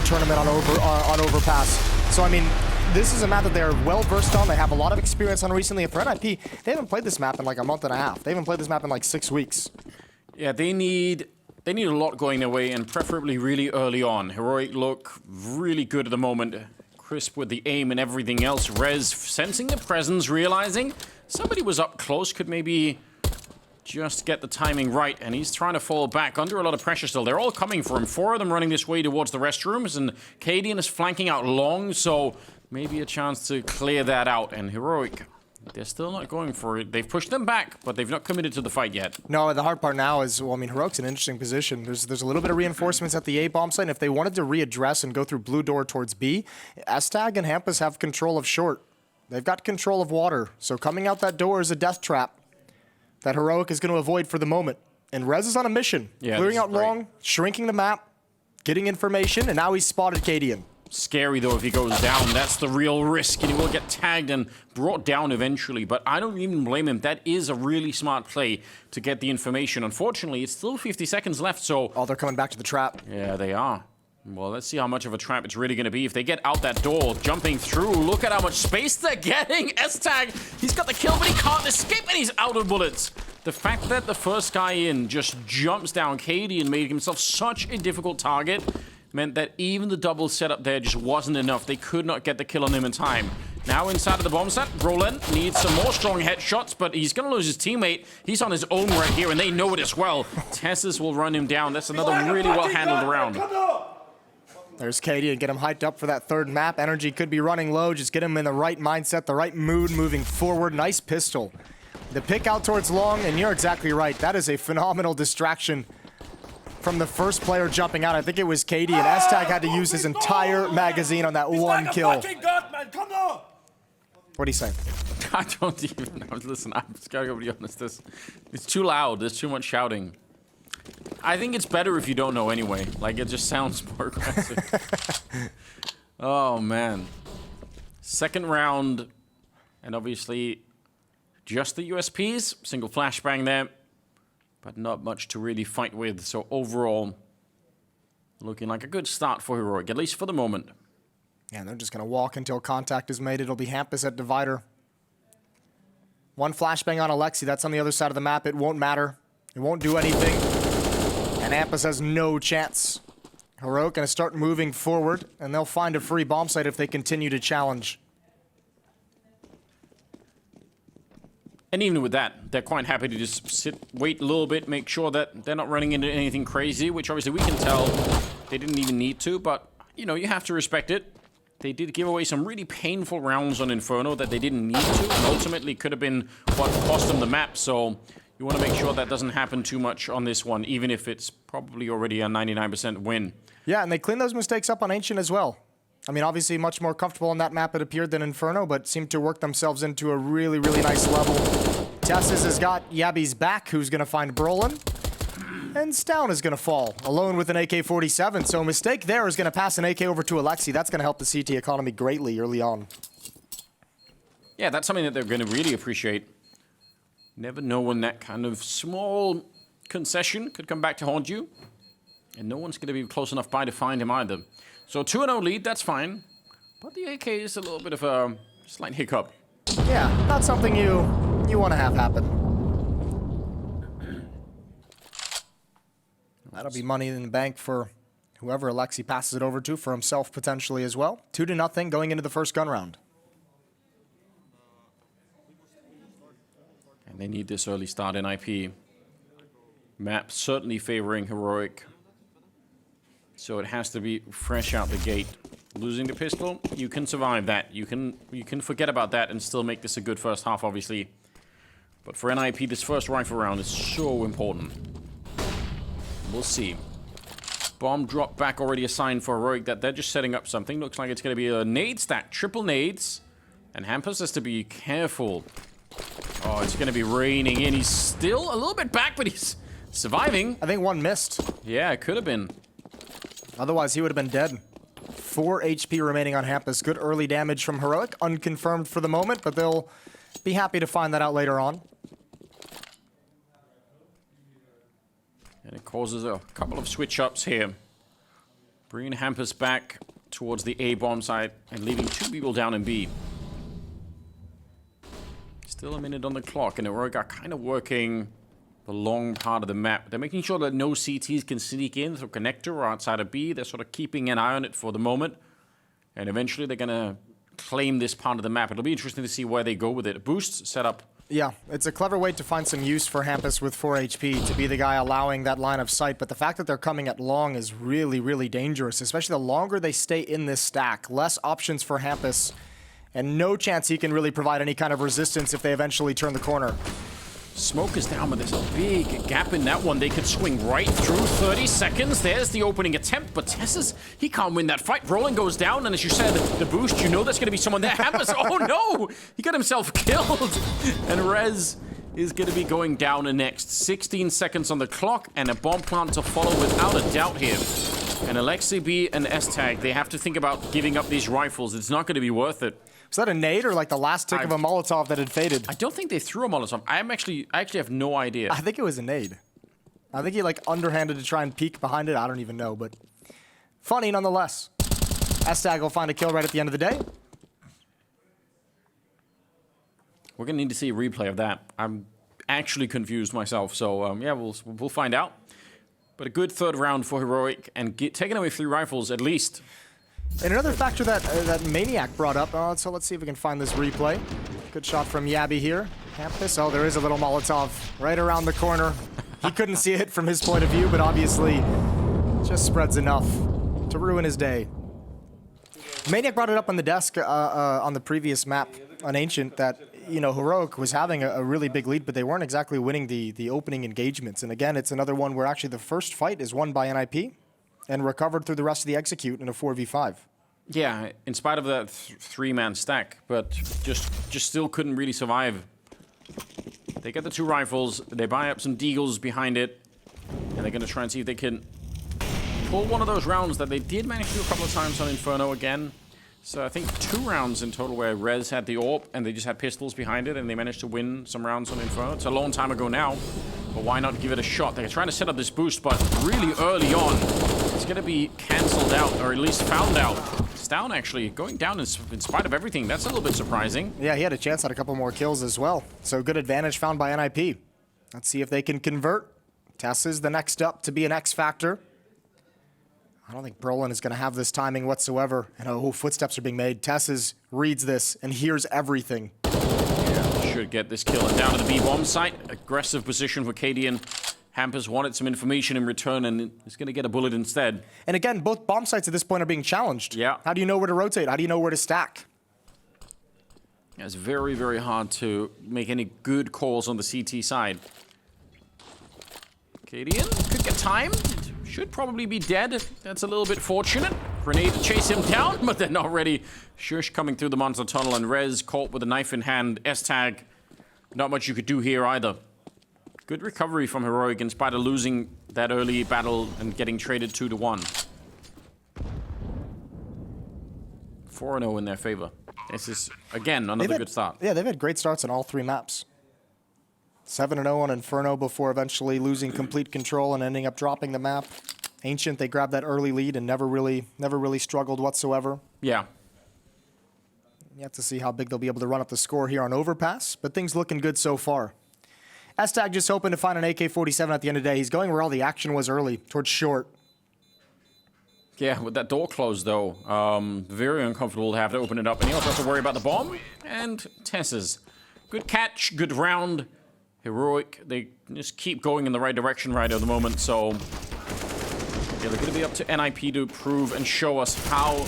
tournament on Overpass. So, I mean, this is a map that they're well versed on. They have a lot of experience on recently. And for NiP, they haven't played this map in like a month and a half. They haven't played this map in like 6 weeks. Yeah, they need a lot going their way, and preferably really early on. Heroic look really good at the moment. Crisp with the aim and everything else. Rez sensing the presence, realizing somebody was up close, could maybe just get the timing right, and he's trying to fall back under a lot of pressure still. They're all coming for him. 4 of them running this way towards the restrooms, and Cadian is flanking out long, so maybe a chance to clear that out. And Heroic, they're still not going for it. They've pushed them back, but they've not committed to the fight yet. No, the hard part now is, well, I mean, Heroic's in an interesting position. There's a little bit of reinforcements at the A bomb site, and if they wanted to readdress and go through blue door towards B, Estag and Hampus have control of short. They've got control of water, so coming out that door is a death trap that Heroic is going to avoid for the moment. And Rez is on a mission, clearing out long, shrinking the map, getting information, and now he's spotted Cadian. Scary, though, if he goes down. That's the real risk, and he will get tagged and brought down eventually. But I don't even blame him. That is a really smart play to get the information. Unfortunately, it's still 50 seconds left, so... Oh, they're coming back to the trap. Yeah, they are. Well, let's see how much of a trap it's really going to be. If they get out that door, jumping through, look at how much space they're getting. S-Tag, he's got the kill, but he can't escape, and he's out of bullets. The fact that the first guy in just jumps down Cady and made himself such a difficult target meant that even the double setup there just wasn't enough. They could not get the kill on him in time. Now inside of the bomb set, Roland needs some more strong headshots, but he's going to lose his teammate. He's on his own right here, and they know it as well. Tessus will run him down. That's another really well-handled round. There's Cady and get him hyped up for that third map. Energy could be running low. Just get him in the right mindset, the right mood moving forward. Nice pistol. The pick out towards long, and you're exactly right. That is a phenomenal distraction from the first player jumping out. I think it was Cady, and S-Tag had to use his entire magazine on that one kill. What are you saying? I don't even know. Listen, I'm just gotta be honest. It's too loud. There's too much shouting. I think it's better if you don't know anyway. Like, it just sounds more aggressive. Oh, man. Second round. And obviously, just the USPs. Single flashbang there. But not much to really fight with. So overall, looking like a good start for Heroic, at least for the moment. Yeah, they're just going to walk until contact is made. It'll be Hampus at Divider. One flashbang on Alexi. That's on the other side of the map. It won't matter. It won't do anything. And Hampus has no chance. Heroic going to start moving forward, and they'll find a free bomb site if they continue to challenge. And even with that, they're quite happy to just sit, wait a little bit, make sure that they're not running into anything crazy, which obviously we can tell they didn't even need to, but, you know, you have to respect it. They did give away some really painful rounds on Inferno that they didn't need to, and ultimately could have been what cost them the map, so you want to make sure that doesn't happen too much on this one, even if it's probably already a 99% win. Yeah, and they cleaned those mistakes up on Ancient as well. I mean, obviously much more comfortable on that map, it appeared, than Inferno, but seemed to work themselves into a really, really nice level. Tessus has got Yabi's back, who's going to find Brolin. And Stown is going to fall, alone with an AK-47. So a mistake there is going to pass an AK over to Alexi. That's going to help the CT economy greatly early on. Yeah, that's something that they're going to really appreciate. Never know when that kind of small concession could come back to haunt you. And no one's going to be close enough by to find him either. So 2-0 lead, that's fine. But the AK is a little bit of a slight hiccup. Yeah, not something you want to have happen. That'll be money in the bank for whoever Alexi passes it over to, for himself potentially as well. 2-0 going into the first gun round. And they need this early start in IP. Map certainly favoring Heroic. So it has to be fresh out the gate. Losing the pistol, you can survive that. You can forget about that and still make this a good first half, obviously. But for NiP, this first rifle round is so important. We'll see. Bomb drop back already assigned for Heroic that they're just setting up something. Looks like it's going to be a nade stack. Triple nades. And Hampus has to be careful. Oh, it's going to be raining in. He's still a little bit back, but he's surviving. I think one missed. Yeah, it could have been. Otherwise, he would have been dead. 4 HP remaining on Hampus. Good early damage from Heroic. Unconfirmed for the moment, but they'll be happy to find that out later on. And it causes a couple of switch-ups here. Bringing Hampus back towards the A bomb site and leaving 2 people down in B. Still a minute on the clock, and Heroic are kind of working the long part of the map. They're making sure that no CTs can sneak in through connector or outside of B. They're sort of keeping an eye on it for the moment. And eventually they're going to claim this part of the map. It'll be interesting to see where they go with it. Boost set up. Yeah, it's a clever way to find some use for Hampus with 4 HP to be the guy allowing that line of sight. But the fact that they're coming at long is really, really dangerous, especially the longer they stay in this stack. Less options for Hampus, and no chance he can really provide any kind of resistance if they eventually turn the corner. Smoke is down, but there's a big gap in that one. They could swing right through 30 seconds. There's the opening attempt, but Tess's, he can't win that fight. Roland goes down, and as you said, the boost, you know there's going to be someone there. Hampus, oh no! He got himself killed. And Rez is going to be going down next. 16 seconds on the clock, and a bomb plant to follow without a doubt here. And Alexei B and S-Tag, they have to think about giving up these rifles. It's not going to be worth it. Was that a nade or like the last tick of a Molotov that had faded? I don't think they threw a Molotov. I actually have no idea. I think it was a nade. I think he like underhanded to try and peek behind it. I don't even know, but funny nonetheless. S-Tag will find a kill right at the end of the day. We're going to need to see a replay of that. I'm actually confused myself, so yeah, we'll find out. But a good third round for Heroic, and taking away 3 rifles at least. And another factor that that Maniac brought up, so let's see if we can find this replay. Good shot from Yabby here. Hampus, oh, there is a little Molotov right around the corner. He couldn't see it from his point of view, but obviously just spreads enough to ruin his day. Maniac brought it up on the desk on the previous map on Ancient that, you know, Heroic was having a really big lead, but they weren't exactly winning the opening engagements. And again, it's another one where actually the first fight is won by NiP and recovered through the rest of the execute in a 4v5. Yeah, in spite of that 3-man stack, but just still couldn't really survive. They get the 2 rifles, they buy up some deagles behind it, and they're going to try and see if they can pull one of those rounds that they did manage to do a couple of times on Inferno again. So I think 2 rounds in total where Rez had the AWP and they just had pistols behind it, and they managed to win some rounds on Inferno. It's a long time ago now, but why not give it a shot? They're trying to set up this boost, but really early on, it's going to be cancelled out, or at least found out. It's down, actually. Going down in spite of everything. That's a little bit surprising. Yeah, he had a chance at a couple more kills as well. So good advantage found by NiP. Let's see if they can convert. Tess is the next up to be an X factor. I don't think Brolin is going to have this timing whatsoever. And oh, footsteps are being made. Tess reads this and hears everything. Yeah, should get this kill. And down to the B-bomb site. Aggressive position for Cadian. Hampus wanted some information in return, and is going to get a bullet instead. And again, both bomb sites at this point are being challenged. Yeah. How do you know where to rotate? How do you know where to stack? Yeah, it's very, very hard to make any good calls on the CT side. Cadian could get timed. Should probably be dead. That's a little bit fortunate. Grenade to chase him down, but they're not ready. Shush coming through the monster tunnel, and Rez caught with a knife in hand. S-Tag, not much you could do here either. Good recovery from Heroic in spite of losing that early battle and getting traded 2-1. 4-0 in their favor. This is, again, another good start. Yeah, they've had great starts on all 3 maps. 7-0 on Inferno before eventually losing complete control and ending up dropping the map. Ancient, they grabbed that early lead and never really struggled whatsoever. Yeah. You have to see how big they'll be able to run up the score here on Overpass, but things looking good so far. S-Tag just hoping to find an AK-47 at the end of the day. He's going where all the action was early, towards short. Yeah, with that door closed, though, very uncomfortable to have to open it up. And he also has to worry about the bomb. And Tess's. Good catch, good round. Heroic, they just keep going in the right direction right at the moment, so yeah, they're going to be up to NiP to prove and show us how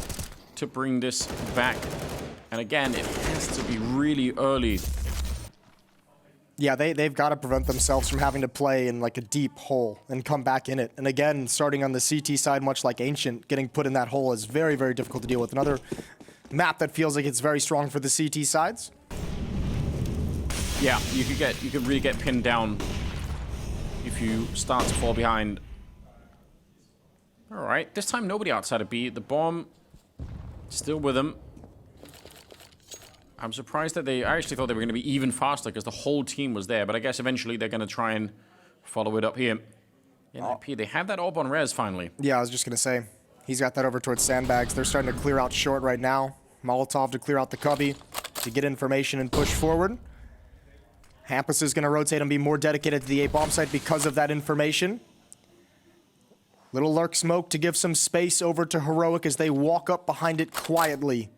to bring this back. And again, it has to be really early. Yeah, they've got to prevent themselves from having to play in like a deep hole and come back in it. And again, starting on the CT side, much like Ancient, getting put in that hole is very, very difficult to deal with. Another map that feels like it's very strong for the CT sides. Yeah, you could really get pinned down if you start to fall behind. All right, this time nobody outside of B. The bomb still with them. I'm surprised that I actually thought they were going to be even faster because the whole team was there. But I guess eventually they're going to try and follow it up here. NiP, they have that AWP on Rez finally. Yeah, I was just going to say. He's got that over towards sandbags. They're starting to clear out short right now. Molotov to clear out the cubby to get information and push forward. Hampus is going to rotate and be more dedicated to the A bomb site because of that information. Little lurk smoke to give some space over to Heroic as they walk up behind it quietly.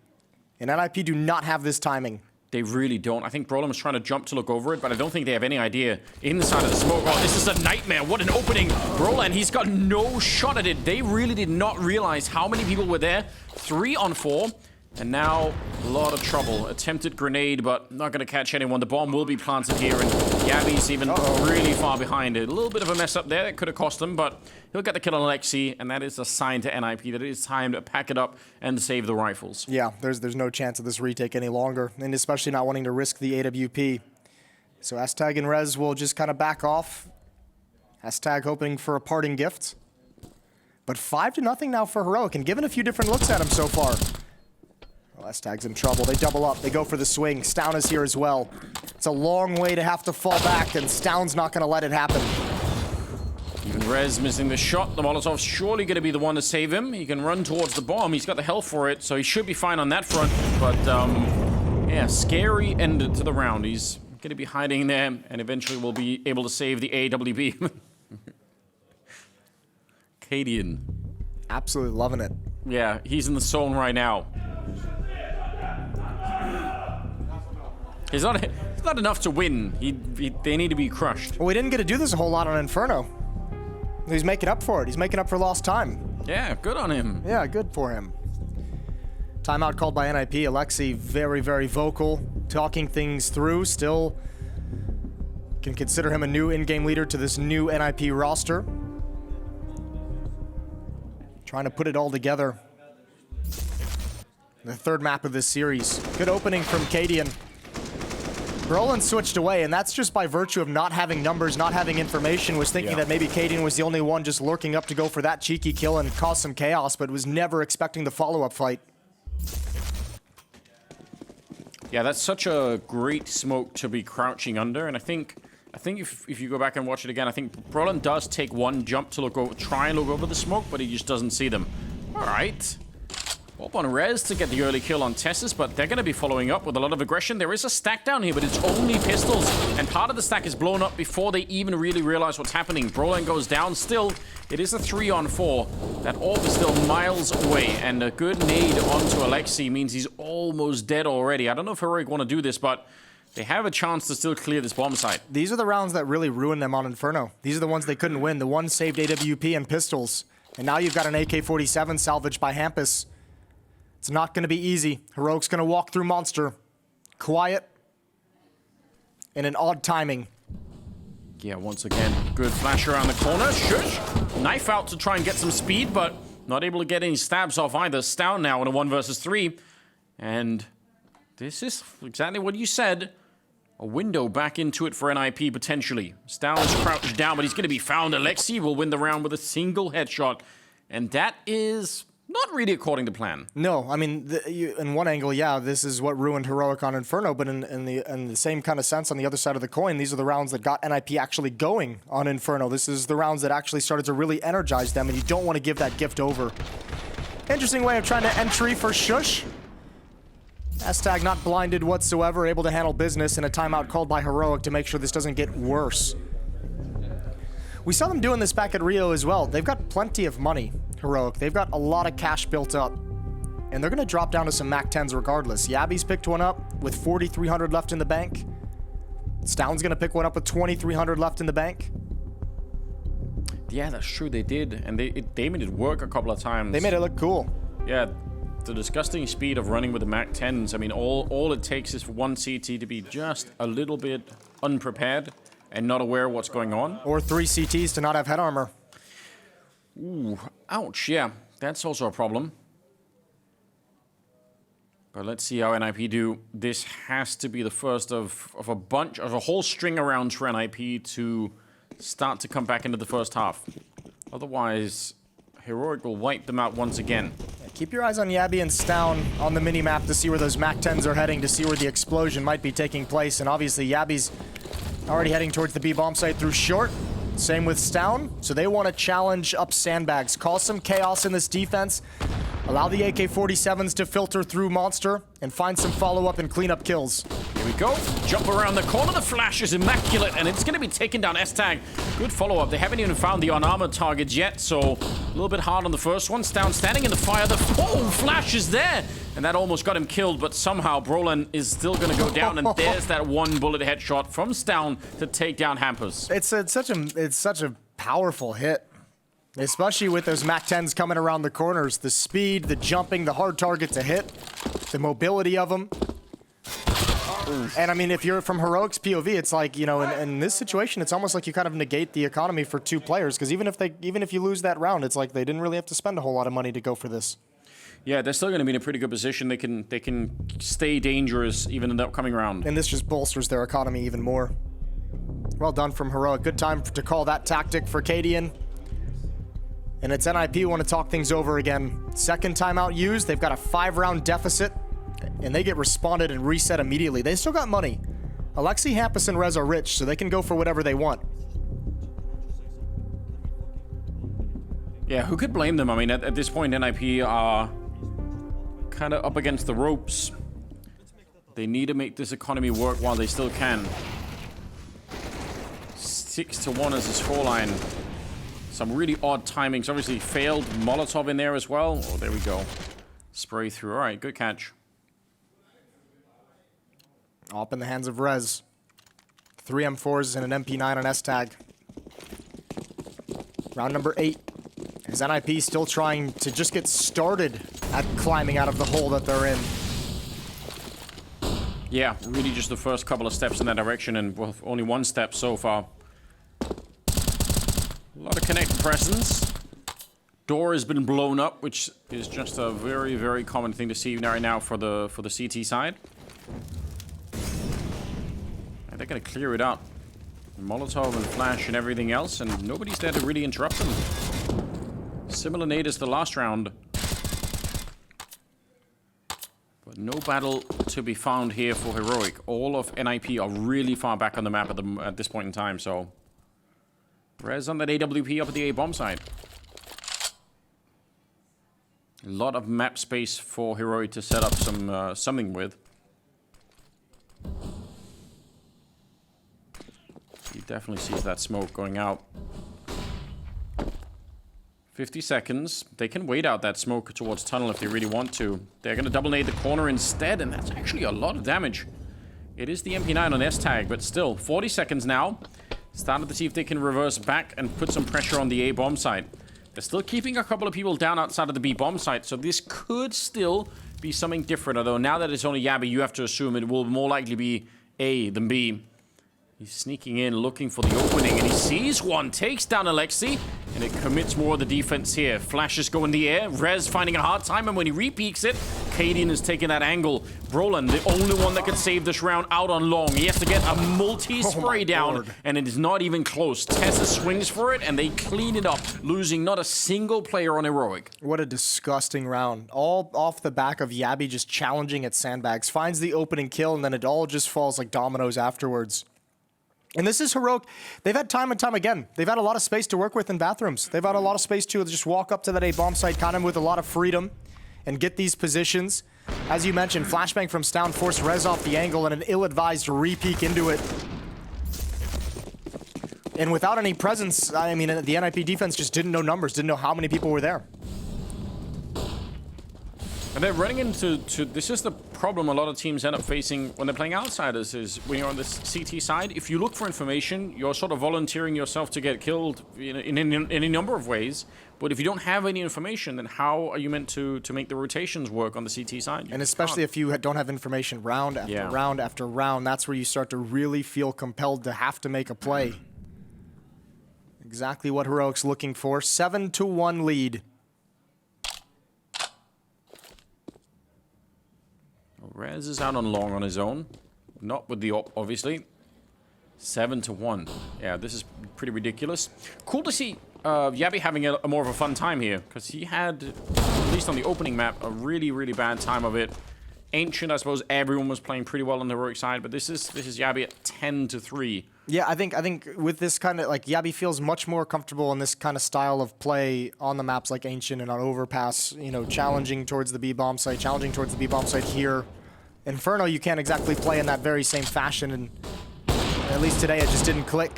And NiP do not have this timing. They really don't. I think Brolin was trying to jump to look over it, but I don't think they have any idea inside of the smoke. Oh, this is a nightmare. What an opening. Brolin, he's got no shot at it. They really did not realize how many people were there. 3 on 4. And now, a lot of trouble. Attempted grenade, but not going to catch anyone. The bomb will be planted here, and Yabby's even really far behind it. A little bit of a mess up there. That could have cost him, but he'll get the kill on Alexi, and that is a sign to NiP that it is time to pack it up and save the rifles. Yeah, there's no chance of this retake any longer, and especially not wanting to risk the AWP. So Astag and Rez will just kind of back off. Astag hoping for a parting gift. But 5-0 now for Heroic, and given a few different looks at him so far. Well, Astag's in trouble. They double up. They go for the swing. Stown is here as well. It's a long way to have to fall back, and Stown's not going to let it happen. Even Rez missing the shot. The Molotov's surely going to be the one to save him. He can run towards the bomb. He's got the health for it, so he should be fine on that front. But, yeah, scary end to the round. He's going to be hiding there, and eventually will be able to save the AWB. Cadian. Absolutely loving it. Yeah, he's in the zone right now. It's not enough to win. They need to be crushed. Well, we didn't get to do this a whole lot on Inferno. He's making up for it. He's making up for lost time. Yeah, good on him. Yeah, good for him. Timeout called by NiP. Alexi very, very vocal, talking things through. Still can consider him a new in-game leader to this new NiP roster. Trying to put it all together. The third map of this series. Good opening from Cadian. Brolin switched away, and that's just by virtue of not having numbers, not having information. Was thinking that maybe Cadian was the only one just lurking up to go for that cheeky kill and cause some chaos, but was never expecting the follow-up fight. Yeah, that's such a great smoke to be crouching under, and I think if you go back and watch it again, I think Brolin does take one jump to look over, try and look over the smoke, but he just doesn't see them. All right. Up on Rez to get the early kill on Tessus, but they're going to be following up with a lot of aggression. There is a stack down here, but it's only pistols, and part of the stack is blown up before they even really realize what's happening. Brolin goes down still. It is a 3-on-4. That orb is still miles away, and a good nade onto Alexi means he's almost dead already. I don't know if Heroic want to do this, but they have a chance to still clear this bomb site. These are the rounds that really ruined them on Inferno. These are the ones they couldn't win. The one saved AWP and pistols, and now you've got an AK-47 salvaged by Hampus. It's not going to be easy. Heroic's going to walk through Monster. Quiet. And an odd timing. Yeah, once again, good flash around the corner. Shush! Knife out to try and get some speed, but not able to get any stabs off either. Stown now in a 1 versus 3. And this is exactly what you said. A window back into it for NiP, potentially. Stown's crouched down, but he's going to be found. Alexi will win the round with a single headshot. And that is not really according to plan. No, I mean, in one angle, yeah, this is what ruined Heroic on Inferno, but in the same kind of sense, on the other side of the coin, these are the rounds that got NiP actually going on Inferno. This is the rounds that actually started to really energize them, and you don't want to give that gift over. Interesting way of trying to entry for Shush. Astag not blinded whatsoever, able to handle business, in a timeout called by Heroic to make sure this doesn't get worse. We saw them doing this back at Rio as well. They've got plenty of money, Heroic. They've got a lot of cash built up. And they're going to drop down to some MAC-10s regardless. Yabby's picked one up with 4,300 left in the bank. Stown's going to pick one up with 2,300 left in the bank. Yeah, that's true, they did. And they made it work a couple of times. They made it look cool. Yeah, the disgusting speed of running with the MAC-10s. I mean, all it takes is for one CT to be just a little bit unprepared and not aware of what's going on. Or 3 CTs to not have head armor. Ooh, ouch, yeah. That's also a problem. But let's see how NiP do. This has to be the first of a whole string of rounds for NiP to start to come back into the first half. Otherwise, Heroic will wipe them out once again. Yeah, keep your eyes on Yabby and Stown on the mini-map to see where those MAC-10s are heading, to see where the explosion might be taking place. And obviously, Yabby's already heading towards the B bomb site through short. Same with Stown. So they want to challenge up sandbags, cause some chaos in this defense, allow the AK-47s to filter through Monster, and find some follow-up and clean up kills. Here we go. Jump around the corner. The flash is immaculate, and it's going to be taken down. S-Tag. Good follow-up. They haven't even found the unarmored targets yet, so a little bit hard on the first one. Stown standing in the fire. Flash is there, and that almost got him killed, but somehow Brolin is still going to go down, and there's that one bullet headshot from Stown to take down Hampus. It's such a powerful hit. Especially with those MAC-10s coming around the corners. The speed, the jumping, the hard target to hit, the mobility of them. And I mean, if you're from Heroic's POV, it's like, you know, in this situation, it's almost like you kind of negate the economy for two players. Because even if you lose that round, it's like they didn't really have to spend a whole lot of money to go for this. Yeah, they're still going to be in a pretty good position. They can stay dangerous even in the upcoming round. And this just bolsters their economy even more. Well done from Heroic. Good time to call that tactic for Cadian. And it's NiP who want to talk things over again. Second timeout used. They've got a 5-round deficit. And they get responded and reset immediately. They still got money. Alexi, Hampus, and Rez are rich, so they can go for whatever they want. Yeah, who could blame them? I mean, at this point, NiP are kind of up against the ropes. They need to make this economy work while they still can. 6-1 is his scoreline. Some really odd timings. Obviously failed Molotov in there as well. Oh, there we go. Spray through. All right, good catch. Up in the hands of Rez. 3 M4s and an MP9 on S-Tag. Round number 8. Is NiP still trying to just get started at climbing out of the hole that they're in? Yeah, really just the first couple of steps in that direction, and well, only one step so far. A lot of connected presence. Door has been blown up, which is just a very, very common thing to see right now for the CT side. And they're gonna clear it out. Molotov and flash and everything else, and nobody's there to really interrupt them. Similar nade as the last round. But no battle to be found here for Heroic. All of NiP are really far back on the map at this point in time, so... Rez on that AWP up at the A bomb side. A lot of map space for Heroic to set up some something with. He definitely sees that smoke going out. 50 seconds. They can wait out that smoke towards tunnel if they really want to. They're going to double nade the corner instead, and that's actually a lot of damage. It is the MP9 on S-Tag, but still, 40 seconds now. Started to see if they can reverse back and put some pressure on the A bomb site. They're still keeping a couple of people down outside of the B bomb site, so this could still be something different. Although now that it's only Yabby, you have to assume it will more likely be A than B. He's sneaking in, looking for the opening, and he sees one, takes down Alexi, and it commits more of the defense here. Flashes go in the air, Rez finding a hard time, and when he re-peeks it, Cadian is taking that angle. Brolin, the only one that can save this round out on long. He has to get a multi-spray down, Lord. and it is not even close. Tessa swings for it, and they clean it up, losing not a single player on Heroic. What a disgusting round. All off the back of Yabby just challenging at sandbags. Finds the opening kill, and then it all just falls like dominoes afterwards. And this is Heroic. They've had time and time again. They've had a lot of space to work with in bathrooms. They've had a lot of space to just walk up to that A bomb site kind of with a lot of freedom and get these positions. As you mentioned, flashbang from Stown forced Rez off the angle and an ill-advised re-peek into it. And without any presence, I mean, the NiP defense just didn't know numbers, didn't know how many people were there. And they're running into this is the problem a lot of teams end up facing when they're playing outsiders, is when you're on the CT side, if you look for information, you're sort of volunteering yourself to get killed in any number of ways. But if you don't have any information, then how are you meant to make the rotations work on the CT side? And especially if you don't have information round after round after round, that's where you start to really feel compelled to have to make a play. Exactly what Heroic's looking for. 7-1 lead. Rez is out on long on his own. Not with the op, obviously. 7-1. Yeah, this is pretty ridiculous. Cool to see Yabby having a more of a fun time here, because he had, at least on the opening map, a really, really bad time of it. Ancient, I suppose everyone was playing pretty well on the Heroic side, but this is Yabby at 10-3 Yeah, I think with this kind of, like, Yabi feels much more comfortable in this kind of style of play on the maps like Ancient and on Overpass, you know, challenging towards the B bomb site, challenging towards the B bomb site here. Inferno, you can't exactly play in that very same fashion, and at least today it just didn't click.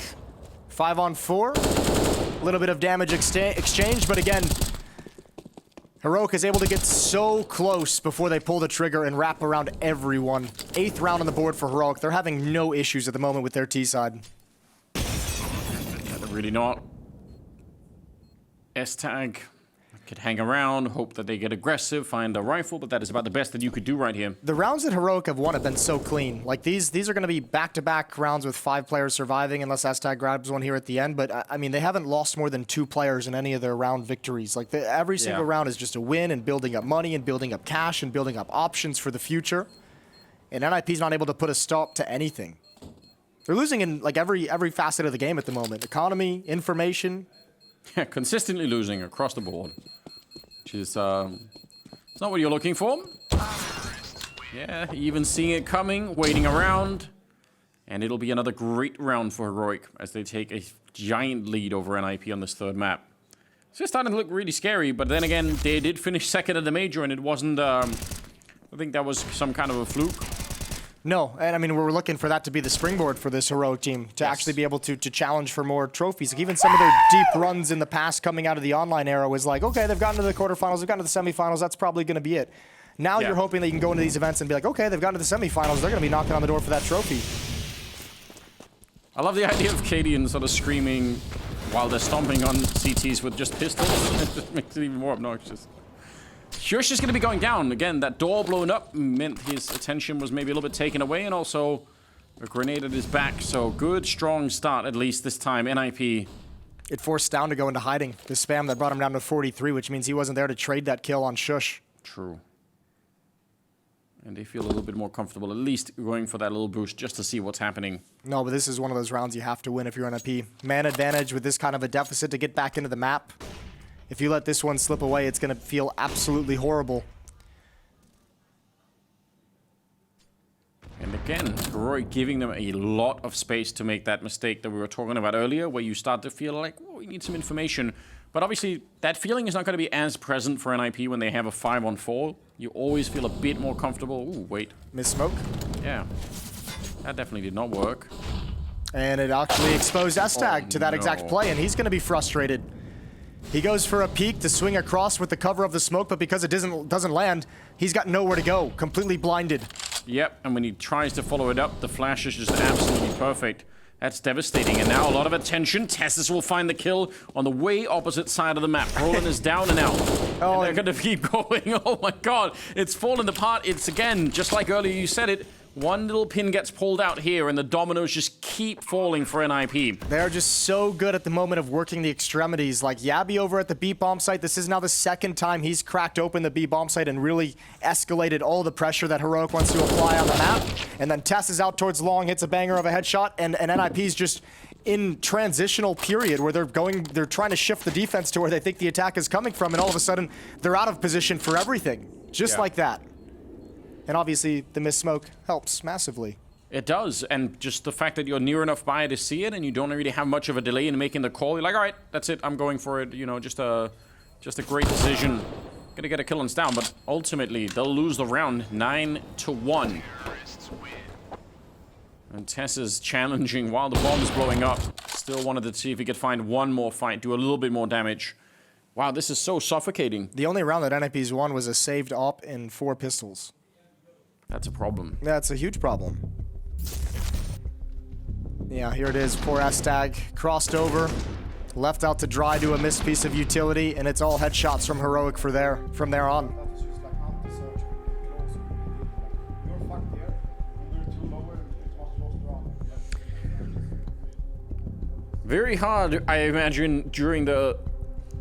5 on 4, a little bit of damage exchange, but again, Heroic is able to get so close before they pull the trigger and wrap around everyone. 8th round on the board for Heroic. They're having no issues at the moment with their T side. Yeah, they're really not. S-Tag could hang around, hope that they get aggressive, find a rifle, but that is about the best that you could do right here. The rounds that Heroic have won have been so clean. Like, these are going to be back-to-back rounds with 5 players surviving, unless S-Tag grabs one here at the end. But, I mean, they haven't lost more than 2 players in any of their round victories. Like, every single round is just a win and building up money and building up cash and building up options for the future. And NiP's not able to put a stop to anything. They're losing in, like, every facet of the game at the moment. Economy, information. Yeah, consistently losing across the board. Which is, it's not what you're looking for. Yeah, even seeing it coming, waiting around. And it'll be another great round for Heroic as they take a giant lead over NiP on this 3rd map. It's just starting to look really scary, but then again, they did finish 2nd at the major, and it wasn't, I think that was some kind of a fluke. No, and I mean, we're looking for that to be the springboard for this Heroic team, to actually be able to challenge for more trophies. Like, even some of their deep runs in the past coming out of the online era was like, okay, they've gotten to the quarterfinals, they've gotten to the semifinals, that's probably going to be it. Now you're hoping that you can go into these events and be like, okay, they've gotten to the semifinals, they're going to be knocking on the door for that trophy. I love the idea of Cadian sort of screaming while they're stomping on CTs with just pistols. It just makes it even more obnoxious. Shush is going to be going down. Again, that door blown up meant his attention was maybe a little bit taken away, and also a grenade at his back. So good, strong start, at least this time. NiP. It forced Down to go into hiding. The spam that brought him down to 43, which means he wasn't there to trade that kill on Shush. True. And they feel a little bit more comfortable, at least going for that little boost just to see what's happening. No, but this is one of those rounds you have to win if you're NiP. Man advantage with this kind of a deficit to get back into the map. If you let this one slip away, it's going to feel absolutely horrible. And again, Heroic giving them a lot of space to make that mistake that we were talking about earlier, where you start to feel like, oh, we need some information. But obviously, that feeling is not going to be as present for NiP when they have a 5 on 4. You always feel a bit more comfortable. Ooh, wait. Miss smoke? Yeah. That definitely did not work. And it actually exposed S-Tag to that exact play, and he's going to be frustrated. He goes for a peek to swing across with the cover of the smoke, but because it doesn't land, he's got nowhere to go, completely blinded. Yep, and when he tries to follow it up, the flash is just absolutely perfect. That's devastating, and now a lot of attention. Tessus will find the kill on the way opposite side of the map. Roland is down and out. Oh, and they're going to keep going. Oh my god, it's fallen apart. It's, again, just like earlier you said it, one little pin gets pulled out here, and the dominoes just keep falling for NiP. They're just so good at the moment of working the extremities. Like Yabi over at the B bomb site, this is now the 2nd time he's cracked open the B bomb site and really escalated all the pressure that Heroic wants to apply on the map. And then Tess is out towards long, hits a banger of a headshot, and NiP's just in transitional period where they're trying to shift the defense to where they think the attack is coming from, and all of a sudden they're out of position for everything. Just like that. And obviously, the missed smoke helps massively. It does, and just the fact that you're near enough by to see it, and you don't really have much of a delay in making the call. You're like, all right, that's it, I'm going for it. You know, just a great decision. Gonna get a kill and down, but ultimately they'll lose the round 9-1. And Tess is challenging while the bomb's blowing up. Still wanted to see if he could find one more fight, do a little bit more damage. Wow, this is so suffocating. The only round that NiP's won was a saved op in 4 pistols. That's a problem. That's a huge problem. Yeah, here it is. Poor S-Tag crossed over, left out to dry to a missed piece of utility, and it's all headshots from Heroic from there on. Very hard, I imagine, during the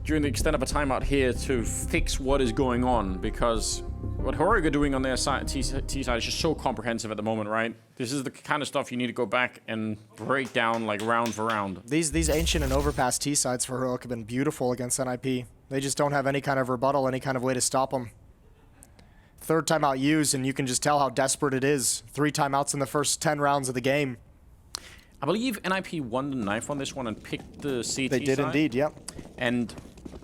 extent of a timeout here to fix what is going on, because what Heroic are doing on their side, T side is just so comprehensive at the moment, right? This is the kind of stuff you need to go back and break down like round for round. These Ancient and Overpass T sides for Heroic have been beautiful against NiP. They just don't have any kind of rebuttal, any kind of way to stop them. 3rd timeout used, and you can just tell how desperate it is. 3 timeouts in the first 10 rounds of the game. I believe NiP won the knife on this one and picked the CT They did side. indeed, yep. And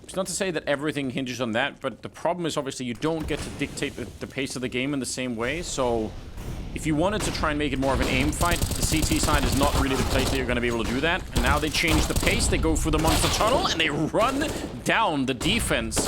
it's not to say that everything hinges on that, but the problem is obviously you don't get to dictate the pace of the game in the same way. So if you wanted to try and make it more of an aim fight, the CT side is not really the place that you're going to be able to do that. And now they change the pace. They go through the monster tunnel and they run down the defense.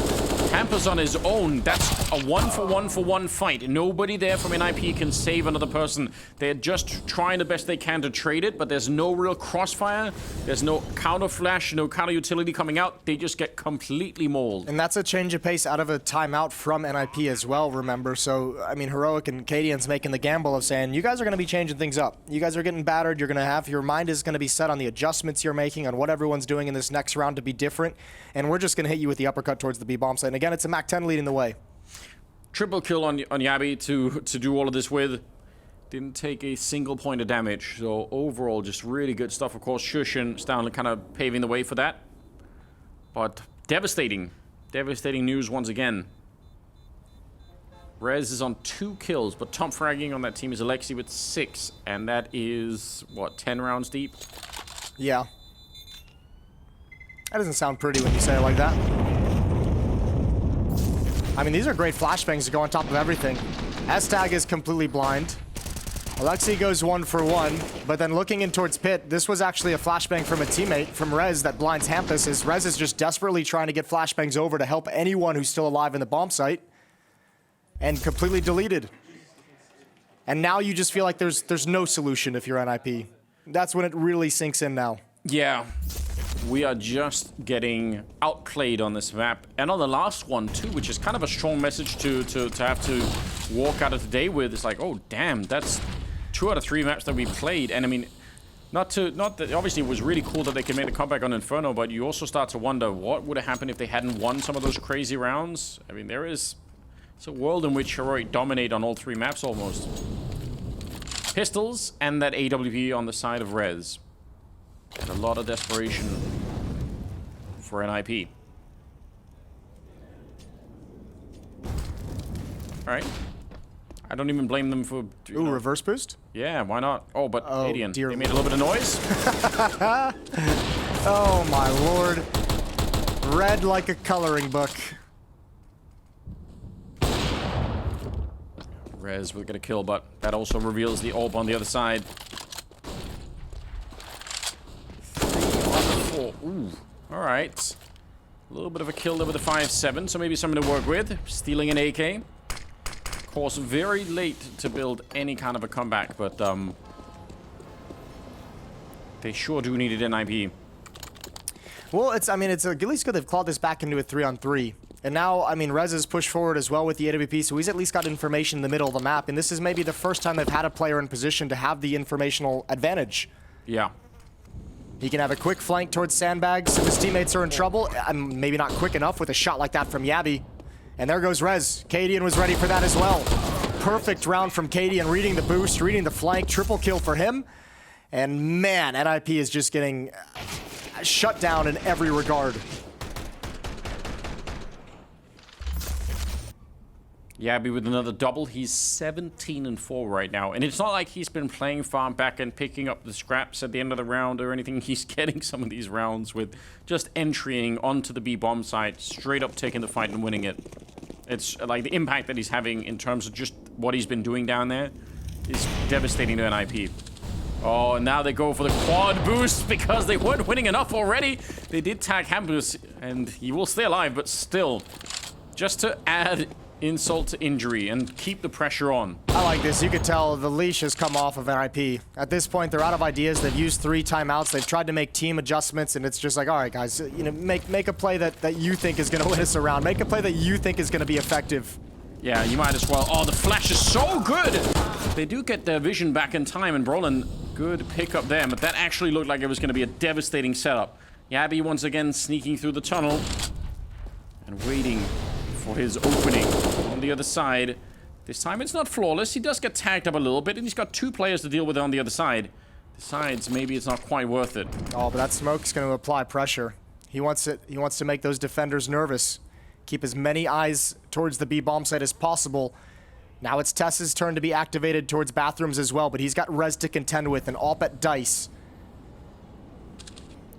Hampa's on his own. That's a 1-for-1-for-1 fight. Nobody there from NiP can save another person. They're just trying the best they can to trade it, but there's no real crossfire. There's no counter flash, no counter utility coming out. They just get completely mauled. And that's a change of pace out of a timeout from NiP as well, remember? So, I mean, Heroic and Cadian's making the gamble of saying, you guys are going to be changing things up. You guys are getting battered. You're going to have, your mind is going to be set on the adjustments you're making, on what everyone's doing in this next round to be different. And we're just going to hit you with the uppercut towards the B bomb site. And again, it's a MAC-10 leading the way. Triple kill on Yabi to do all of this with. Didn't take a single point of damage. So overall, just really good stuff. Of course, Shushin Stanley kind of paving the way for that. But devastating. Devastating news once again. Rez is on 2 kills, but top fragging on that team is Alexi with 6. And that is, what, 10 rounds deep? Yeah. That doesn't sound pretty when you say it like that. I mean, these are great flashbangs to go on top of everything. S-Tag is completely blind. Alexi goes 1 for 1, but then looking in towards Pit, this was actually a flashbang from a teammate, from Rez, that blinds Hampus, as Rez is just desperately trying to get flashbangs over to help anyone who's still alive in the bomb site. And completely deleted. And now you just feel like there's no solution if you're NiP. That's when it really sinks in now. Yeah. We are just getting outplayed on this map. And on the last one, too, which is kind of a strong message to have to walk out of the day with. It's like, oh, damn, that's 2 out of 3 maps that we played. And I mean, not that obviously it was really cool that they could make the comeback on Inferno, but you also start to wonder what would have happened if they hadn't won some of those crazy rounds. I mean, it's a world in which Heroic dominate on all 3 maps almost. Pistols and that AWP on the side of Rez. And a lot of desperation for NiP. Alright. I don't even blame them for... Ooh, reverse boost? Yeah, why not? Oh, but Cadian, dear they made a little bit of noise. Oh, my lord. Red like a coloring book. Rez will get a kill, but that also reveals the AWP on the other side. 3 4. Ooh, alright. A little bit of a kill there with the 5-7, so maybe something to work with. Stealing an AK. Of course, very late to build any kind of a comeback, but they sure do need it in NiP. Well, it's at least good they've clawed this back into a 3-on-3. And now, I mean, Rez has pushed forward as well with the AWP, so he's at least got information in the middle of the map. And this is maybe the first time they've had a player in position to have the informational advantage. Yeah. He can have a quick flank towards sandbags if his teammates are in trouble. Maybe not quick enough with a shot like that from Yabi. And there goes Rez. Cadian was ready for that as well. Perfect round from Cadian, reading the boost, reading the flank. Triple kill for him. And man, NiP is just getting shut down in every regard. Yabi with another double. He's 17-4 right now. And it's not like he's been playing farm back and picking up the scraps at the end of the round or anything. He's getting some of these rounds with just entering onto the B bomb site, straight up taking the fight and winning it. It's like the impact that he's having in terms of just what he's been doing down there is devastating to NiP. Oh, and now they go for the quad boost because they weren't winning enough already. They did tag Hampus, and he will stay alive, but still, just to add insult to injury and keep the pressure on. I like this. You could tell the leash has come off of NiP. At this point, they're out of ideas. They've used 3 timeouts. They've tried to make team adjustments, and it's just like, all right, guys, you know, make a play that you think is going to win us around. Make a play that you think is going to be effective. Yeah, you might as well. Oh, the flash is so good! They do get their vision back in time, and Brolin, good pick up there, but that actually looked like it was going to be a devastating setup. Yabi once again sneaking through the tunnel and waiting for his opening on the other side. This time it's not flawless. He does get tagged up a little bit, and he's got 2 players to deal with on the other side. Besides, maybe it's not quite worth it. Oh, but that smoke's going to apply pressure. He wants to make those defenders nervous. Keep as many eyes towards the B bomb site as possible. Now it's Tess's turn to be activated towards bathrooms as well, but he's got Rez to contend with, and AWP at Dice.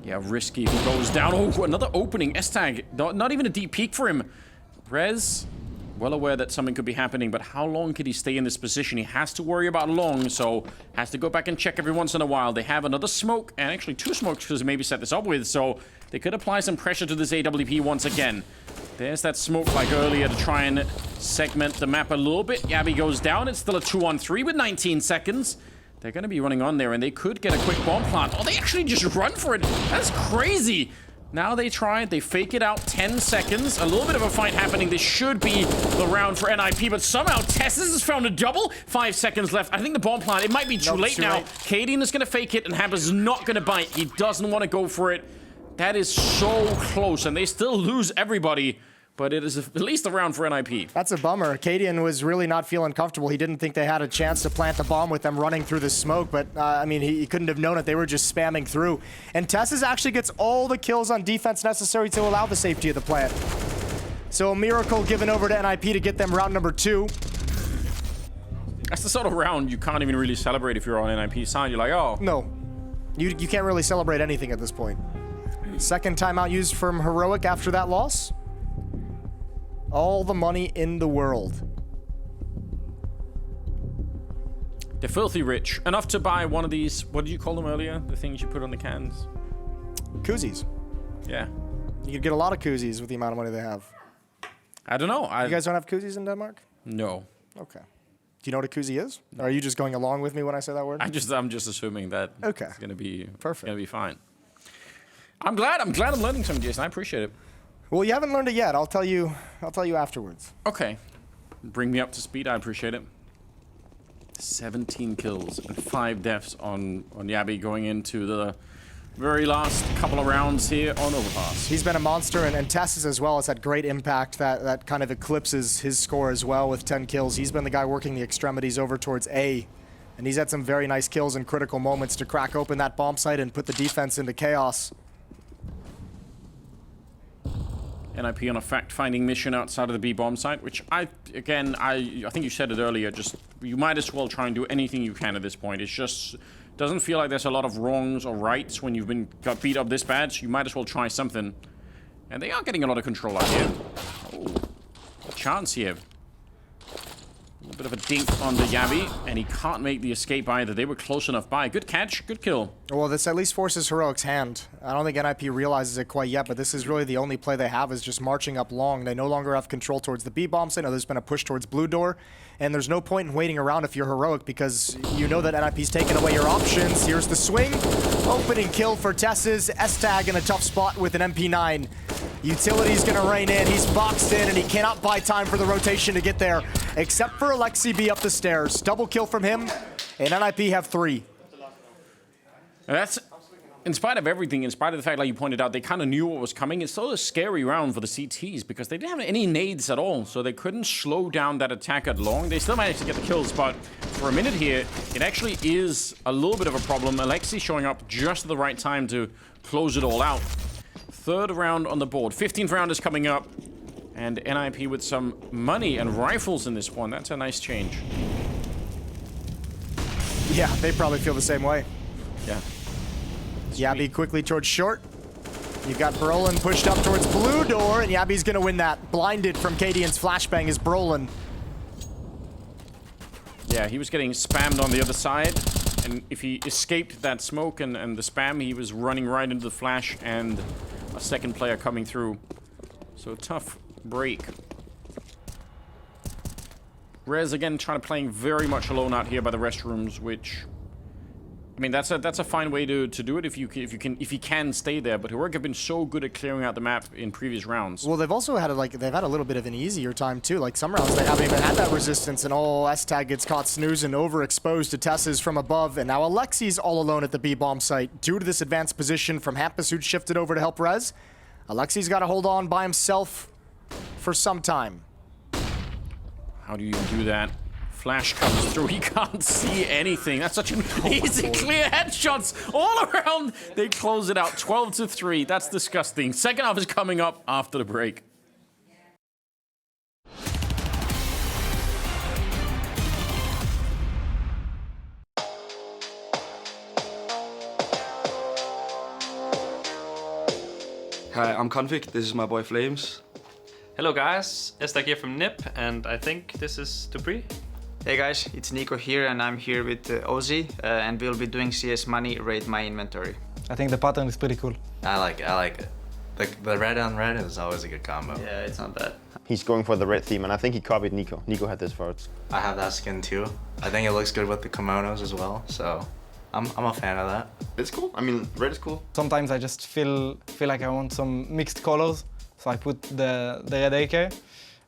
Yeah, risky if he goes down. Oh, another opening. S-Tag. Not even a deep peek for him. Rez, well aware that something could be happening, but how long could he stay in this position? He has to worry about long, so has to go back and check every once in a while. They have another smoke, and actually 2 smokes because maybe set this up with, so they could apply some pressure to this AWP once again. There's that smoke like earlier to try and segment the map a little bit. Yabby goes down. It's still a 2-on-3 with 19 seconds. They're going to be running on there, and they could get a quick bomb plant. Oh, they actually just run for it. That's crazy. Now they try it. They fake it out. 10 seconds. A little bit of a fight happening. This should be the round for NiP, but somehow Tessus has found a double. 5 seconds left. I think the bomb plant, it might be too late now. Cadian is going to fake it, and Hampus is not going to bite. He doesn't want to go for it. That is so close, and they still lose everybody. But it is at least a round for NiP. That's a bummer. Cadian was really not feeling comfortable. He didn't think they had a chance to plant the bomb with them running through the smoke, but I mean, he couldn't have known it. They were just spamming through. And Tessus actually gets all the kills on defense necessary to allow the safety of the plant. So a miracle given over to NiP to get them round number 2. That's the sort of round you can't even really celebrate if you're on NiP's side. You're like, oh. No. You can't really celebrate anything at this point. Second timeout used from Heroic after that loss. All the money in the world. They're filthy rich. Enough to buy one of these, what did you call them earlier? The things you put on the cans? Koozies. Yeah. You could get a lot of koozies with the amount of money they have. I don't know. You guys don't have koozies in Denmark? No. Okay. Do you know what a koozie is? Or are you just going along with me when I say that word? I'm just assuming that it's gonna be perfect. Gonna be fine. I'm glad I'm learning something, Jason. I appreciate it. Well, you haven't learned it yet. I'll tell you afterwards. Okay. Bring me up to speed. I appreciate it. 17 kills and 5 deaths on Yabby going into the very last couple of rounds here on Overpass. He's been a monster, and Tessus as well has had great impact that kind of eclipses his score as well with 10 kills. He's been the guy working the extremities over towards A, and he's had some very nice kills in critical moments to crack open that bomb site and put the defense into chaos. NiP on a fact-finding mission outside of the B bomb site, which I think you said it earlier, just you might as well try and do anything you can at this point. It's just doesn't feel like there's a lot of wrongs or rights when you've got beat up this bad, so you might as well try something. And they are getting a lot of control out here. Oh, a chance here. A little bit of a dink on the Yabby, and he can't make the escape either. They were close enough by. Good catch, good kill. Well, this at least forces Heroic's hand. I don't think NiP realizes it quite yet, but this is really the only play they have is just marching up long. They no longer have control towards the B bomb site. I know there's been a push towards blue door, and there's no point in waiting around if you're Heroic because you know that NiP's taken away your options. Here's the swing. Opening kill for Tessus. S-Tag in a tough spot with an MP9. Utility's gonna rain in. He's boxed in, and he cannot buy time for the rotation to get there, except for Alexi B up the stairs. Double kill from him, and NiP have 3. That's, in spite of everything, in spite of the fact, like you pointed out, they kind of knew what was coming. It's still a scary round for the CTs because they didn't have any nades at all, so they couldn't slow down that attack at long. They still managed to get the kills, but for a minute here, it actually is a little bit of a problem. Alexi showing up just at the right time to close it all out. Third round on the board. 15th round is coming up. And NiP with some money and rifles in this one. That's a nice change. Yeah, they probably feel the same way. Yeah. Yabby quickly towards short. You've got Brolin pushed up towards blue door, and Yabby's gonna win that. Blinded from Cadian's flashbang is Brolin. Yeah, he was getting spammed on the other side. And if he escaped that smoke and the spam, he was running right into the flash and a second player coming through. So tough break. Rez again trying to playing very much alone out here by the restrooms, which I mean that's a fine way to do it if you can stay there. But Heroic have been so good at clearing out the map in previous rounds. Well, they've also had they've had a little bit of an easier time too. Like some rounds they haven't even had that resistance, and S-Tag gets caught snoozing, overexposed to Tessus from above, and now Alexi's all alone at the B bomb site due to this advanced position from Hampus, who'd shifted over to help Rez. Alexi's got to hold on by himself for some time. How do you do that? Flash comes through, he can't see anything. That's such an easy, clear headshots all around. They close it out 12-3. That's disgusting. Second half is coming up after the break. Hi, I'm Config. This is my boy Flames. Hello guys, Estag here from NiP, and I think this is Dupree. Hey guys, it's Nico here, and I'm here with Ozzy, and we'll be doing CS Money Rate My Inventory. I think the pattern is pretty cool. I like it. The red on red is always a good combo. Yeah, it's not bad. He's going for the red theme, and I think he copied Nico. Nico had this first. I have that skin too. I think it looks good with the kimonos as well, so I'm a fan of that. It's cool. I mean, red is cool. Sometimes I just feel like I want some mixed colors, so I put the red AK,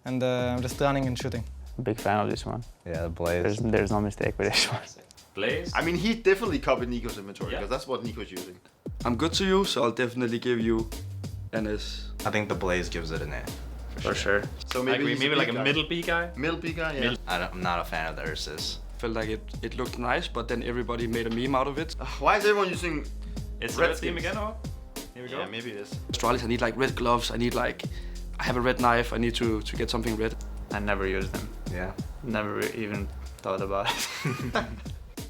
and I'm just running and shooting. Big fan of this one. Yeah, the blaze. There's no mistake with this one. Blaze. I mean, he definitely copied Nico's inventory, Yeah. because that's what Nico's using. I'm good to you, so I'll definitely give you an S. I think the blaze gives it an A. For sure. So I agree, he's maybe B like a guy. middle B guy. Middle B guy, yeah. I'm not a fan of the Ursus. Felt like it looked nice, but then everybody made a meme out of it. Why is everyone using... It's Red red team skins. again, or? Here we go. Yeah, maybe it is. Astralis, I need like red gloves. I have a red knife. I need to get something red. I never used them. Yeah. Never even thought about it.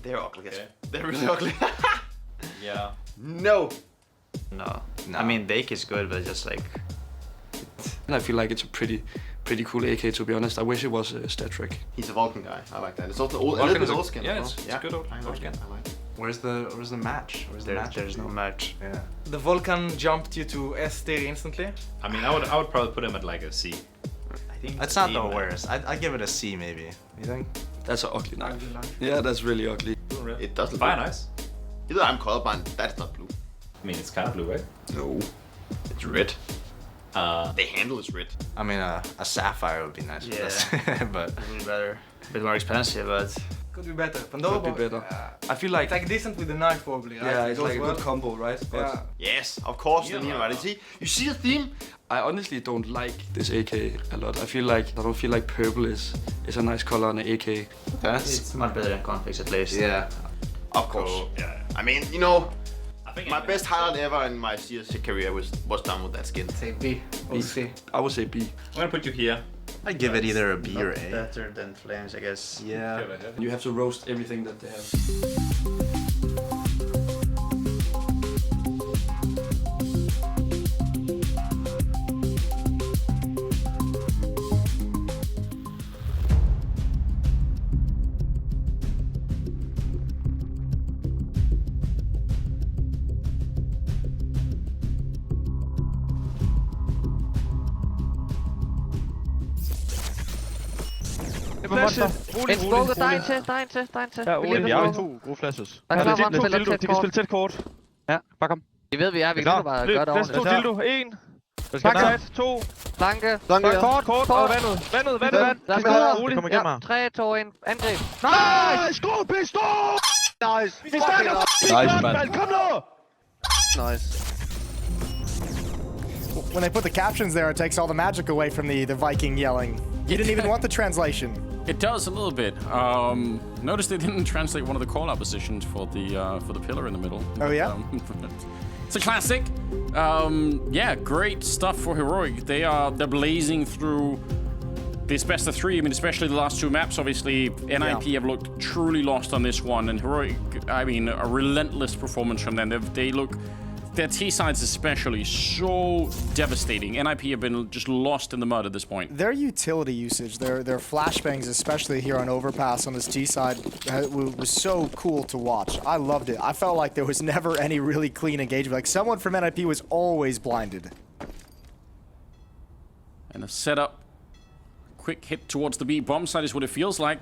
They're ugly. Okay. They're really ugly. Yeah. No. No. No. I mean, Bake is good, but just like... And I feel like it's a pretty cool AK, to be honest. I wish it was a stat trick. He's a Vulcan guy. I like that. It's also old, a Vulcan little is bit a- old skin. yeah, as well. it's good old I like skin. it. I like it. Where's the match? Where's the match? There's no match. Yeah. The Vulcan jumped you to S tier instantly. I mean, I would probably put him at like a C. I think That's not the worst. I'd give it a C maybe. You think? That's an ugly knife. Yeah, that's really ugly. It does look Fire good. nice. Either I'm colorblind, that's not blue. I mean, it's kind of blue, right? No. It's red. The handle is red. I mean, a sapphire would be nice. Yeah. But A little better. A bit more expensive, but... Could be better. Pandora Could be better. I feel like It's like decent with the knife probably, right? yeah, It it's goes like a well. good combo, right? But Yeah. Yes, of course, Yeah, the theme, no, right? You see the theme? I honestly don't like this AK a lot. I don't feel like purple is a nice color on an AK. It's much better than Conflicts at least. Yeah. Of course. Cool. Yeah. I mean, you know, I think my best highlight ever in my CS career was done with that skin. Say B or C. I would say B. I'm gonna put you here. I'd give it either a B or Not A. better than Flames, I guess. Yeah. You have to roast everything that they have. En smoke, der er en til, der er en til, der er en til. Ja, Vi Ole, lige vi har ved to gode flashes. Der er klar, hvor han spiller dildo, tæt de kan kort. spille tæt kort. Ja, bare kom. Vi ved, vi er. Vi Klar. kan bare gøre det Flash to ordentligt. dildo. 1. Der skal Flanke. sat. 2. Flanke. Kort, kort. Og vandet. Vand. Der er videre. Rolig. Kom igennem her. 3, 2, 1. Angreb. Nej! Skål, pistol! Nice. Vi snakker Nice, mand. Kom nu! Nice. When they put the captions there, it takes all the magic away from the Viking yelling. You didn't even want the translation. It does a little bit. Notice they didn't translate one of the call-out positions for the pillar in the middle. Oh, yeah? It's a classic. Yeah, great stuff for Heroic. They're blazing through this best of three. I mean, especially the last two maps. Obviously, NiP have looked truly lost on this one, and Heroic, I mean, a relentless performance from them. They look. Their T-sides especially, so devastating. NiP have been just lost in the mud at this point. Their utility usage, their flashbangs, especially here on Overpass on this T side, was so cool to watch. I loved it. I felt like there was never any really clean engagement. Like someone from NiP was always blinded. And a setup. Quick hit towards the B bomb side is what it feels like.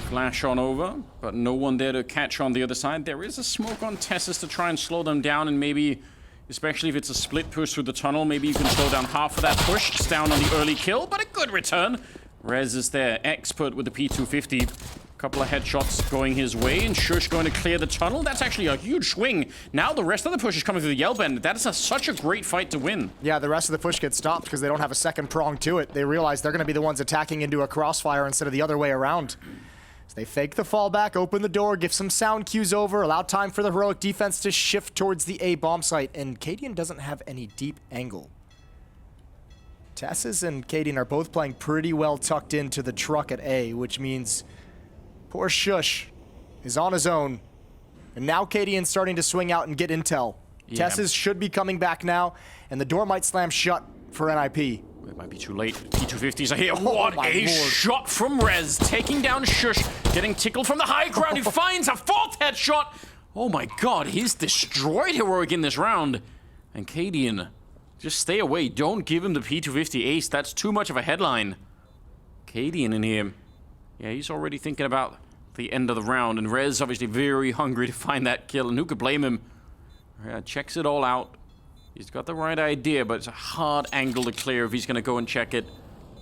Flash on over, but no one there to catch on the other side. There is a smoke on Tessus to try and slow them down, and maybe, especially if it's a split push through the tunnel, maybe you can slow down half of that push. Just down on the early kill, but a good return. Rez is there, expert with the P250. Couple of headshots going his way, and Shush going to clear the tunnel. That's actually a huge swing. Now the rest of the push is coming through the Yell Bend. That is such a great fight to win. Yeah, the rest of the push gets stopped because they don't have a second prong to it. They realize they're going to be the ones attacking into a crossfire instead of the other way around. So they fake the fallback, open the door, give some sound cues over, allow time for the Heroic defense to shift towards the A bomb site, and Cadian doesn't have any deep angle. Tessus and Cadian are both playing pretty well tucked into the truck at A, which means poor Shush is on his own. And now Cadian's starting to swing out and get intel. Yeah. Tesses should be coming back now, and the door might slam shut for NiP. It might be too late. P250s are here. What my a lord. shot from Rez. Taking down Shush. Getting tickled from the high ground. He finds a fourth headshot. Oh my god, he's destroyed Heroic in this round. And Cadian, just stay away. Don't give him the P250 ace. That's too much of a headline. Cadian in here. Yeah, he's already thinking about the end of the round. And Rez obviously very hungry to find that kill. And who could blame him? Checks it all out. He's got the right idea, but it's a hard angle to clear if he's going to go and check it.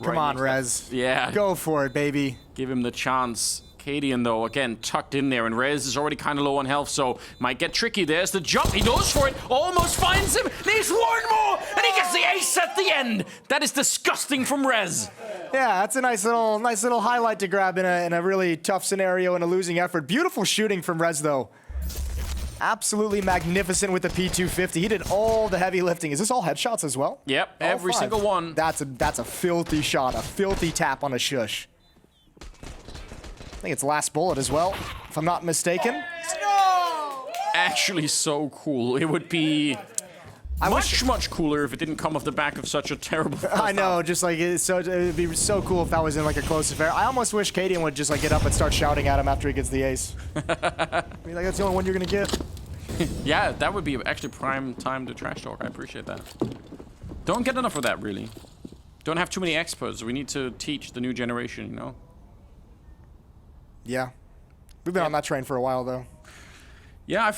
Come on, Rez. Yeah. Go for it, baby. Give him the chance. Cadian, though, again, tucked in there, and Rez is already kind of low on health, so might get tricky. There's the jump. He goes for it. Almost finds him. Needs one more, and he gets the ace at the end. That is disgusting from Rez. Yeah, that's a nice little highlight to grab in a really tough scenario and a losing effort. Beautiful shooting from Rez, though. Absolutely magnificent with the P250. He did all the heavy lifting. Is this all headshots as well? Yep, All every 5. single one. That's a filthy shot, a filthy tap on a Shush. I think it's last bullet as well, if I'm not mistaken. Actually so cool. It would be much cooler if it didn't come off the back of such a terrible I know, just like it would be so cool if that was in like a close affair. I almost wish Cadian would just like get up and start shouting at him after he gets the ace. I mean, like that's the only one you're gonna get. Yeah, that would be actually prime time to trash talk. I appreciate that. Don't get enough of that, really. Don't have too many experts. We need to teach the new generation, you know? Yeah. We've been on that train for a while, though. Yeah,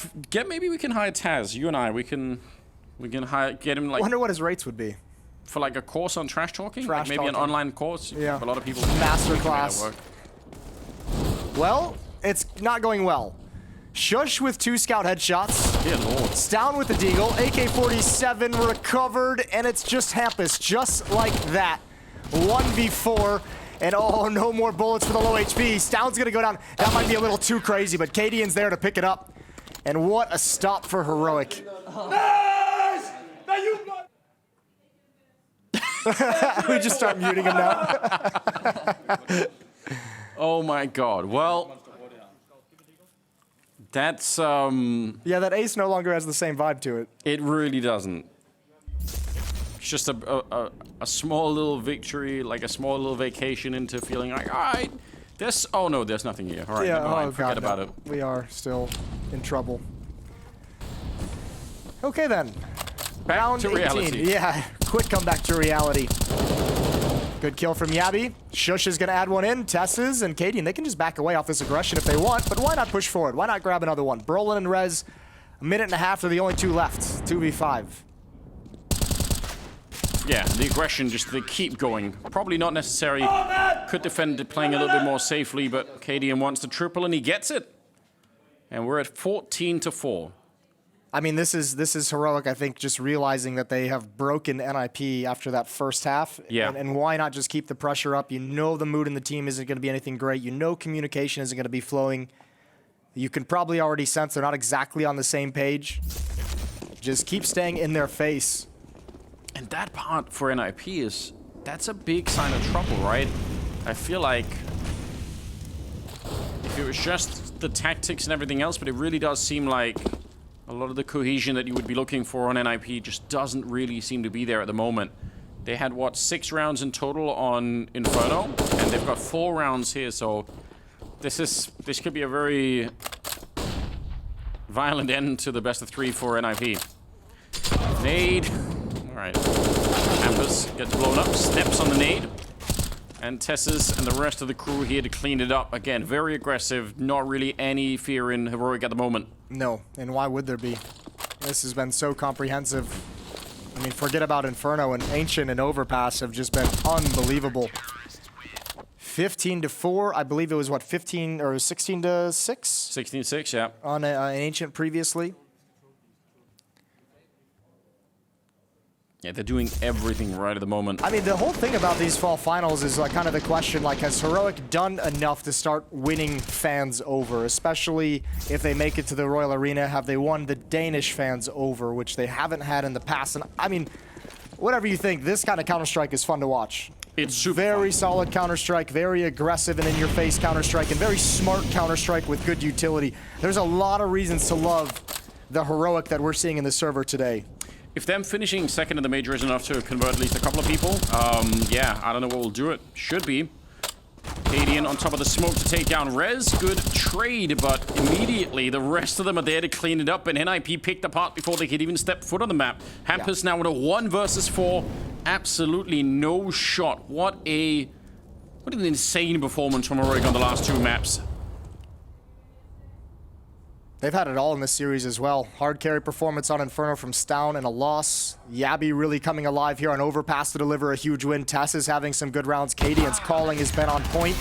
maybe we can hire Taz. You and I, we can get him like. Wonder what his rates would be. For like a course on trash talking, Trash maybe an talking. online course. Yeah. A lot of people. Masterclass. Well, it's not going well. Shush with 2 scout headshots. Dear lord. Stown with the deagle. AK-47 recovered, and it's just Hampus, just like that. 1v4. And oh, no more bullets for the low HP. Stown's gonna go down. That might be a little too crazy, but Cadian's there to pick it up. And what a stop for Heroic. Nice! Now you we just start muting him now. Oh my god. Well, that's yeah, that ace no longer has the same vibe to it. It really doesn't. It's just a small little victory, like a small little vacation into feeling like, all right, oh no, there's nothing here. All right, Yeah, never mind. oh Forget god, about no. it. We are still in trouble. Okay then. Back Round to 18. reality. Yeah, quick comeback to reality. Good kill from Yabi. Shush is gonna add one in. Tesses and Cadian, they can just back away off this aggression if they want, but why not push forward? Why not grab another one? Brolin and Rez, a minute and a half, they're the only 2 left. 2v5. Yeah, the aggression, just they keep going. Probably not necessary. Could defend it playing a little bit more safely, but Cadian wants the triple and he gets it. And we're at 14-4. I mean, this is Heroic, I think, just realizing that they have broken NiP after that first half. Yeah. And why not just keep the pressure up? You know the mood in the team isn't going to be anything great. You know communication isn't going to be flowing. You can probably already sense they're not exactly on the same page. Just keep staying in their face. And that part for NiP that's a big sign of trouble, right? I feel like if it was just the tactics and everything else, but it really does seem like a lot of the cohesion that you would be looking for on NiP just doesn't really seem to be there at the moment. They had, what, 6 rounds in total on Inferno, and they've got 4 rounds here, so this could be a very violent end to the best of 3 for NiP. Nade. Alright. Hampus gets blown up, steps on the nade. And Tessus and the rest of the crew here to clean it up. Again, very aggressive, not really any fear in Heroic at the moment. No, and why would there be? This has been so comprehensive. I mean, forget about Inferno, and Ancient and Overpass have just been unbelievable. 15-4, I believe it was what, 15 or 16-6? 16-6, yeah. On an Ancient previously. Yeah, they're doing everything right at the moment. I mean, the whole thing about these fall finals is like kind of the question, like, has Heroic done enough to start winning fans over? Especially if they make it to the Royal Arena, have they won the Danish fans over, which they haven't had in the past? And I mean, whatever you think, this kind of Counter-Strike is fun to watch. It's super very fun. Solid Counter-Strike, very aggressive and in-your-face Counter-Strike, and very smart Counter-Strike with good utility. There's a lot of reasons to love the heroic that we're seeing in the server today. If them finishing second in the major is enough to convert at least a couple of people, yeah, I don't know what will do it. Should be. Cadian on top of the smoke to take down Rez. Good trade, but immediately the rest of them are there to clean it up, and NiP picked apart before they could even step foot on the map. Hampus now with a 1 versus 4. Absolutely no shot. What an insane performance from Heroic on the last 2 maps. They've had it all in this series as well. Hard carry performance on Inferno from Stown and a loss. Yabby really coming alive here on Overpass to deliver a huge win. Tess is having some good rounds. Cadian's calling has been on point.